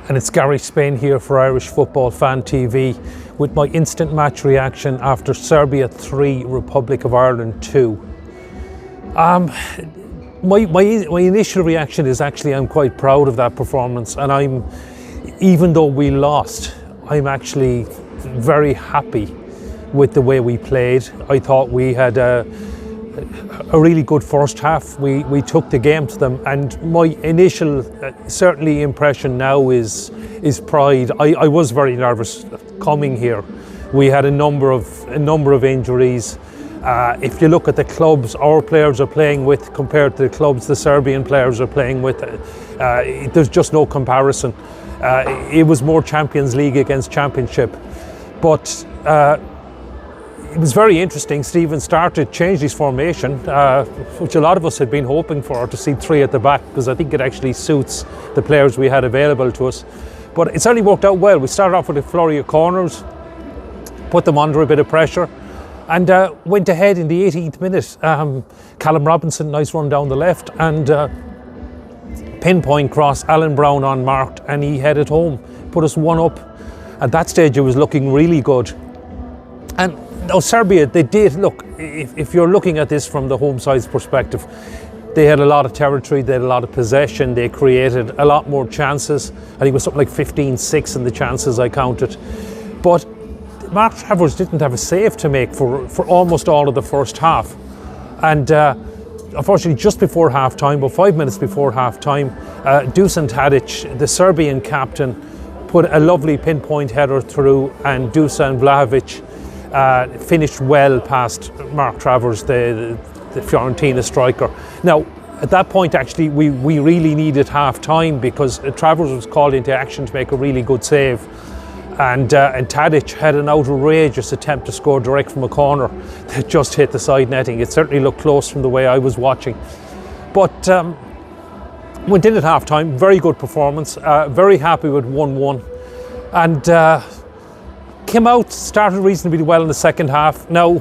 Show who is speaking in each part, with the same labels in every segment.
Speaker 1: And it's Gary Spain here for Irish Football Fan TV with my instant match reaction after Serbia 3, Republic of Ireland 2. My initial reaction is actually I'm quite proud of that performance, and even though we lost, I'm actually very happy with the way we played. I thought we had a really good first half. We took the game to them, and my initial certainly impression now is pride. I was very nervous coming here. We had a number of injuries. If you look at the clubs our players are playing with compared to the clubs the Serbian players are playing with, there's just no comparison. It was more Champions League against Championship, but it was very interesting. Stephen changed his formation, which a lot of us had been hoping for, to see 3 at the back, because I think it actually suits the players we had available to us. But it certainly worked out well. We started off with a flurry of corners, put them under a bit of pressure, and went ahead in the 18th minute. Callum Robinson, nice run down the left, and pinpoint cross, Alan Brown unmarked, and he headed home, put us 1 up. At that stage it was looking really good. And now Serbia, they did, look, if you're looking at this from the home side's perspective, they had a lot of territory, they had a lot of possession, they created a lot more chances. I think it was something like 15-6 in the chances I counted. But Mark Travers didn't have a save to make for almost all of the first half. And unfortunately, just before half-time, about 5 minutes before half-time, Dusan Tadic, the Serbian captain, put a lovely pinpoint header through, and Dusan Vlahovic finished well past Mark Travers, the Fiorentina striker. Now, at that point, actually, we really needed half-time, because Travers was called into action to make a really good save. And Tadic had an outrageous attempt to score direct from a corner that just hit the side netting. It certainly looked close from the way I was watching. But went in at half-time, very good performance, very happy with 1-1. And came out, started reasonably well in the second half. Now,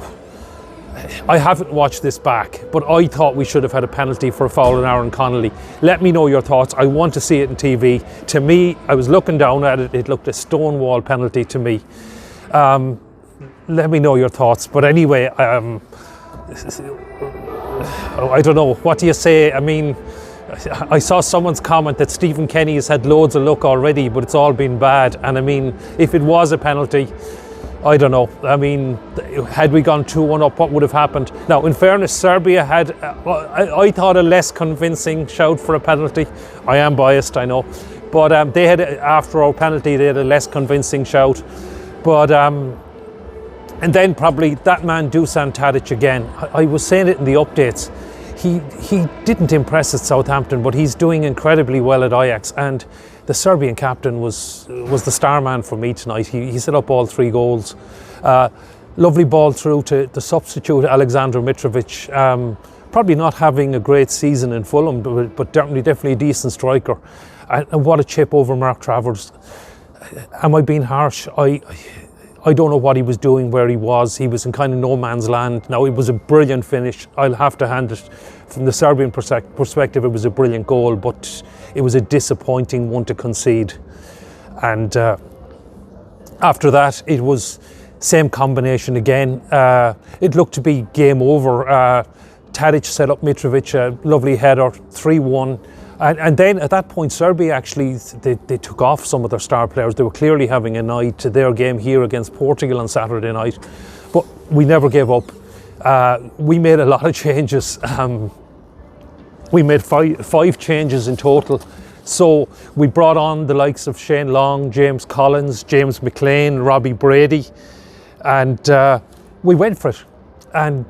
Speaker 1: I haven't watched this back, but I thought we should have had a penalty for a foul on Aaron Connolly. Let me know your thoughts. I want to see it on TV. To me, I was looking down at it, it looked a stonewall penalty to me. Let me know your thoughts. But anyway, I don't know. What do you say? I mean, I saw someone's comment that Stephen Kenny has had loads of luck already, but it's all been bad. And I mean, if it was a penalty, I don't know. I mean, had we gone 2-1 up, what would have happened? Now, in fairness, Serbia had, I thought, a less convincing shout for a penalty. I am biased, I know. But they had, after our penalty, they had a less convincing shout. But, and then probably that man, Dusan Tadic, again. I was saying it in the updates. He didn't impress at Southampton, but he's doing incredibly well at Ajax. And the Serbian captain was the star man for me tonight. He set up all 3 goals. Lovely ball through to the substitute, Aleksandar Mitrovic. Probably not having a great season in Fulham, but definitely a decent striker. And what a chip over Mark Travers. Am I being harsh? I don't know what he was doing where he was. He was in kind of no man's land. Now, it was a brilliant finish. I'll have to hand it, from the Serbian perspective, it was a brilliant goal, but it was a disappointing one to concede. And after that, it was same combination again. It looked to be game over. Tadic set up Mitrovic, a lovely header, 3-1. And then at that point, Serbia actually, they took off some of their star players. They were clearly having an eye to their game here against Portugal on Saturday night. But we never gave up. We made a lot of changes. We made five changes in total. So we brought on the likes of Shane Long, James Collins, James McLean, Robbie Brady, and we went for it. And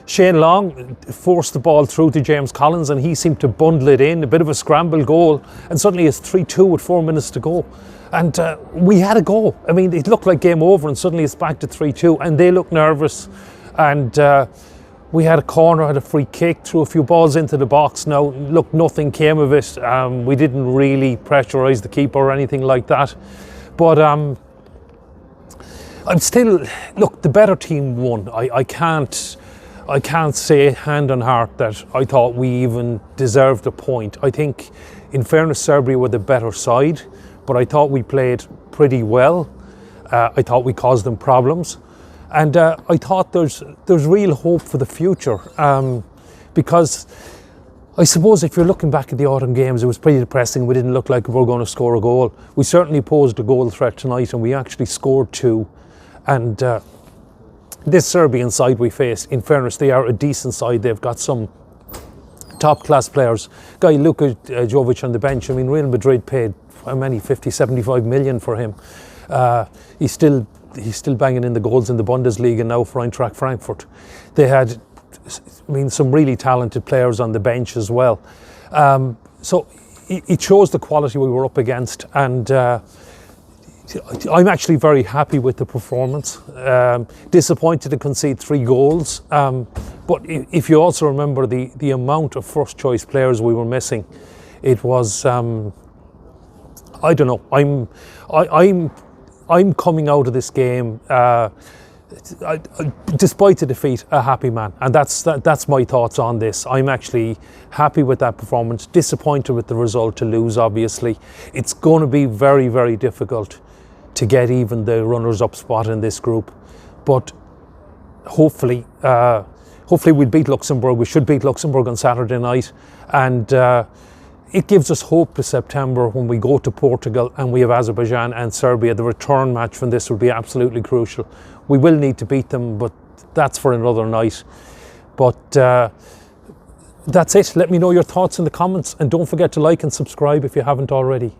Speaker 1: Shane Long forced the ball through to James Collins, and he seemed to bundle it in, a bit of a scramble goal, and suddenly it's 3-2 with 4 minutes to go. And we had a go. I mean, it looked like game over, and suddenly it's back to 3-2, and they looked nervous. And we had a corner, had a free kick, threw a few balls into the box. Now, look, nothing came of it. We didn't really pressurise the keeper or anything like that. But I'm still, look, the better team won. I can't say hand on heart that I thought we even deserved a point. I think, in fairness, Serbia were the better side, but I thought we played pretty well. I thought we caused them problems, and I thought there's real hope for the future, because I suppose if you're looking back at the autumn games, it was pretty depressing. We didn't look like we were going to score a goal. We certainly posed a goal threat tonight, and we actually scored 2. And this Serbian side we faced, in fairness, they are a decent side. They've got some top-class players. Guy Luka Jovic on the bench. I mean, Real Madrid paid how many, 50, 75 million for him. He's still banging in the goals in the Bundesliga now for Eintracht Frankfurt. They had, I mean, some really talented players on the bench as well. So it shows the quality we were up against, and I'm actually very happy with the performance. Disappointed to concede 3 goals, but if you also remember the amount of first choice players we were missing, it was I don't know. I'm coming out of this game, despite the defeat, a happy man, and that's my thoughts on this. I'm actually happy with that performance. Disappointed with the result, to lose. Obviously, it's going to be very, very difficult to get even the runners-up spot in this group, but hopefully we'll beat Luxembourg. We should beat Luxembourg on Saturday night, and it gives us hope for September when we go to Portugal and we have Azerbaijan and Serbia. The return match from this will be absolutely crucial. We will need to beat them, but that's for another night. But that's it. Let me know your thoughts in the comments, and don't forget to like and subscribe if you haven't already.